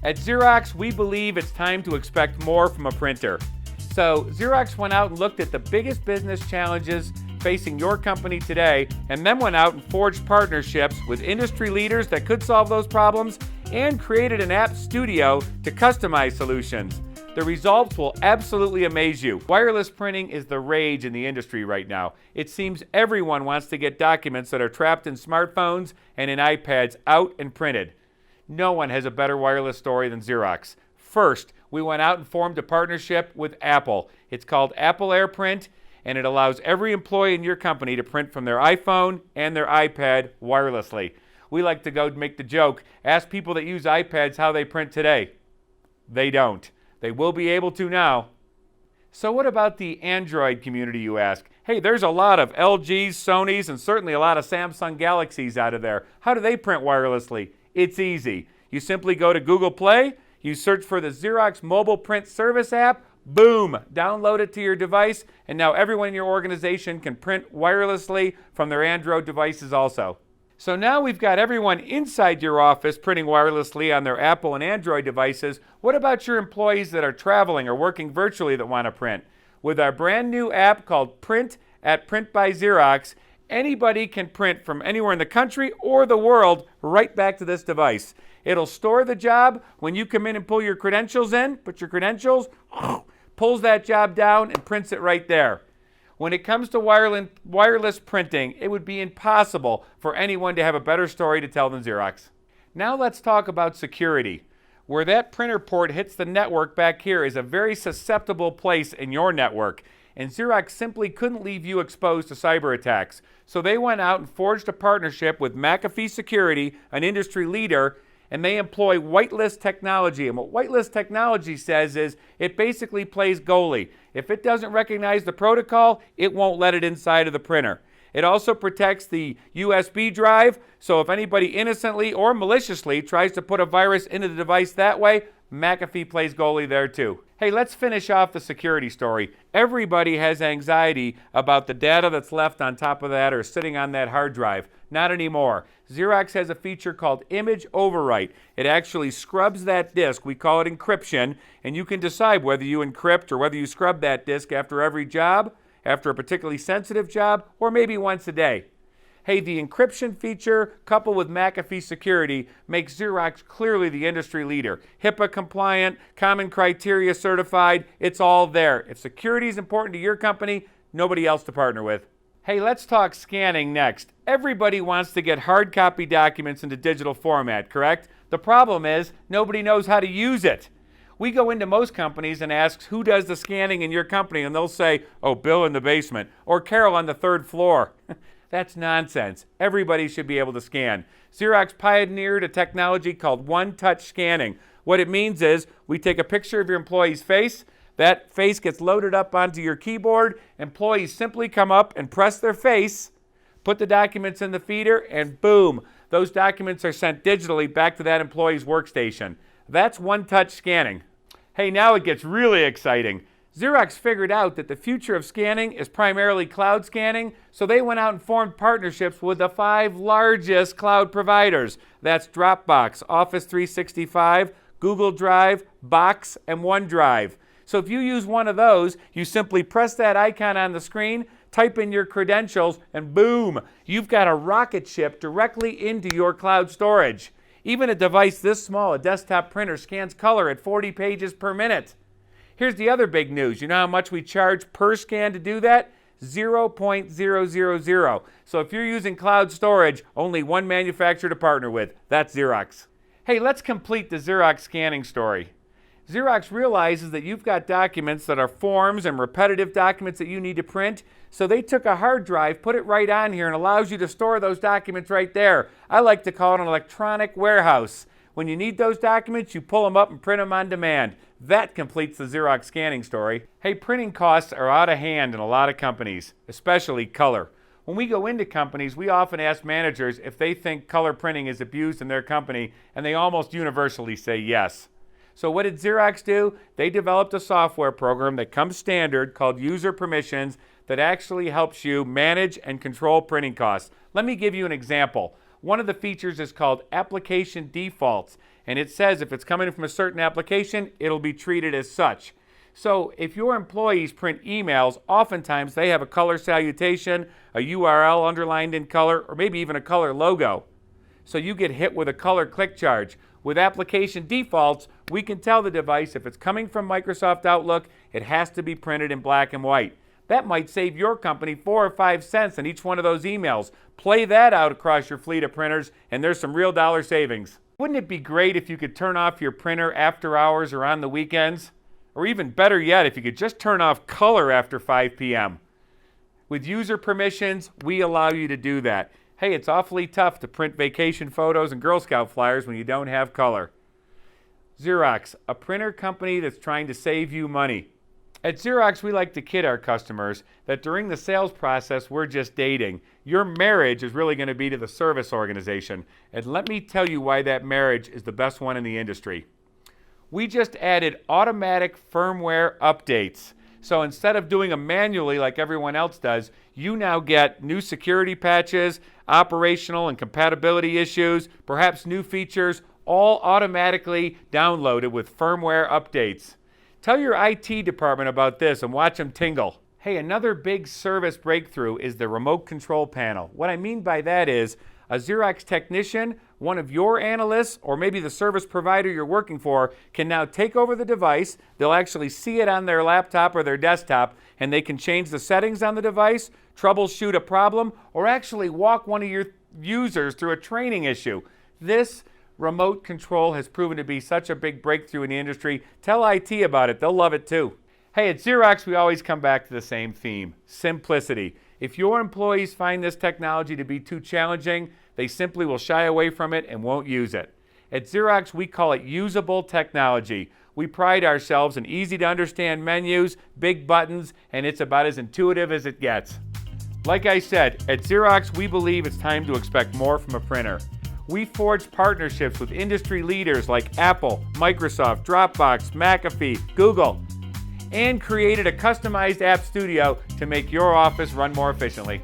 At Xerox, we believe it's time to expect more from a printer. So Xerox went out and looked at the biggest business challenges facing your company today, and then went out and forged partnerships with industry leaders that could solve those problems and created an app studio to customize solutions. The results will absolutely amaze you. Wireless printing is the rage in the industry right now. It seems everyone wants to get documents that are trapped in smartphones and in iPads out and printed. No one has a better wireless story than Xerox. First, we went out and formed a partnership with Apple. It's called Apple AirPrint, and it allows every employee in your company to print from their iPhone and their iPad wirelessly. We like to go make the joke, ask people that use iPads how they print today. They don't. They will be able to now. So what about the Android community, you ask? Hey, there's a lot of LGs, Sonys, and certainly a lot of Samsung Galaxies out of there. How do they print wirelessly? It's easy. You simply go to Google Play, you search for the Xerox Mobile Print Service app, boom, download it to your device, and now everyone in your organization can print wirelessly from their Android devices also. So now we've got everyone inside your office printing wirelessly on their Apple and Android devices. What about your employees that are traveling or working virtually that want to print? With our brand new app called Print at Print by Xerox, anybody can print from anywhere in the country or the world right back to this device. It'll store the job. When you come in and pull your credentials in, put your credentials, pulls that job down and prints it right there. When it comes to wireless printing, it would be impossible for anyone to have a better story to tell than Xerox. Now let's talk about security. Where that printer port hits the network back here is a very susceptible place in your network, and Xerox simply couldn't leave you exposed to cyber attacks. So they went out and forged a partnership with McAfee Security, an industry leader, and they employ whitelist technology. And what whitelist technology says is it basically plays goalie. If it doesn't recognize the protocol, it won't let it inside of the printer. It also protects the USB drive, so if anybody innocently or maliciously tries to put a virus into the device that way, McAfee plays goalie there too. Hey, let's finish off the security story. Everybody has anxiety about the data that's left on top of that or sitting on that hard drive. Not anymore. Xerox has a feature called Image Overwrite. It actually scrubs that disk. We call it encryption, and you can decide whether you encrypt or whether you scrub that disk after every job, after a particularly sensitive job, or maybe once a day. Hey, the encryption feature, coupled with McAfee Security, makes Xerox clearly the industry leader. HIPAA compliant, common criteria certified, it's all there. If security is important to your company, nobody else to partner with. Hey, let's talk scanning next. Everybody wants to get hard copy documents into digital format, correct? The problem is nobody knows how to use it. We go into most companies and ask who does the scanning in your company, and they'll say, oh, Bill in the basement, or Carol on the third floor. That's nonsense. Everybody should be able to scan. Xerox pioneered a technology called one-touch scanning. What it means is we take a picture of your employee's face, that face gets loaded up onto your keyboard, employees simply come up and press their face, put the documents in the feeder, and boom, those documents are sent digitally back to that employee's workstation. That's one-touch scanning. Hey, now it gets really exciting. Xerox figured out that the future of scanning is primarily cloud scanning, so they went out and formed partnerships with the 5 largest cloud providers. That's Dropbox, Office 365, Google Drive, Box, and OneDrive. So if you use one of those, you simply press that icon on the screen, type in your credentials, and boom, you've got a rocket ship directly into your cloud storage. Even a device this small, a desktop printer, scans color at 40 pages per minute. Here's the other big news. You know how much we charge per scan to do that? 0.000. So if you're using cloud storage, only one manufacturer to partner with. That's Xerox. Hey, let's complete the Xerox scanning story. Xerox realizes that you've got documents that are forms and repetitive documents that you need to print, so they took a hard drive, put it right on here, and allows you to store those documents right there. I like to call it an electronic warehouse. When you need those documents, you pull them up and print them on demand. That completes the Xerox scanning story. Hey, printing costs are out of hand in a lot of companies, especially color. When we go into companies, we often ask managers if they think color printing is abused in their company, and they almost universally say yes. So what did Xerox do? They developed a software program that comes standard called User Permissions that actually helps you manage and control printing costs. Let me give you an example. One of the features is called Application Defaults, and it says if it's coming from a certain application, it'll be treated as such. So if your employees print emails, oftentimes they have a color salutation, a URL underlined in color, or maybe even a color logo. So you get hit with a color click charge. With application defaults, we can tell the device if it's coming from Microsoft Outlook, it has to be printed in black and white. That might save your company 4 or 5 cents on each one of those emails. Play that out across your fleet of printers, and there's some real dollar savings. Wouldn't it be great if you could turn off your printer after hours or on the weekends? Or even better yet, if you could just turn off color after 5 p.m. With user permissions, we allow you to do that. Hey, it's awfully tough to print vacation photos and Girl Scout flyers when you don't have color. Xerox, a printer company that's trying to save you money. At Xerox, we like to kid our customers that during the sales process, we're just dating. Your marriage is really going to be to the service organization. And let me tell you why that marriage is the best one in the industry. We just added automatic firmware updates. So instead of doing them manually like everyone else does, you now get new security patches, operational and compatibility issues, perhaps new features, all automatically downloaded with firmware updates. Tell your IT department about this and watch them tingle. Hey, another big service breakthrough is the remote control panel. What I mean by that is a Xerox technician, one of your analysts, or maybe the service provider you're working for can now take over the device. They'll actually see it on their laptop or their desktop, and they can change the settings on the device, troubleshoot a problem, or actually walk one of your users through a training issue. This remote control has proven to be such a big breakthrough in the industry. Tell IT about it. They'll love it too. Hey, at Xerox, we always come back to the same theme, simplicity. If your employees find this technology to be too challenging, they simply will shy away from it and won't use it. At Xerox, we call it usable technology. We pride ourselves in easy to understand menus, big buttons, and it's about as intuitive as it gets. Like I said, at Xerox, we believe it's time to expect more from a printer. We forged partnerships with industry leaders like Apple, Microsoft, Dropbox, McAfee, Google, and created a customized app studio to make your office run more efficiently.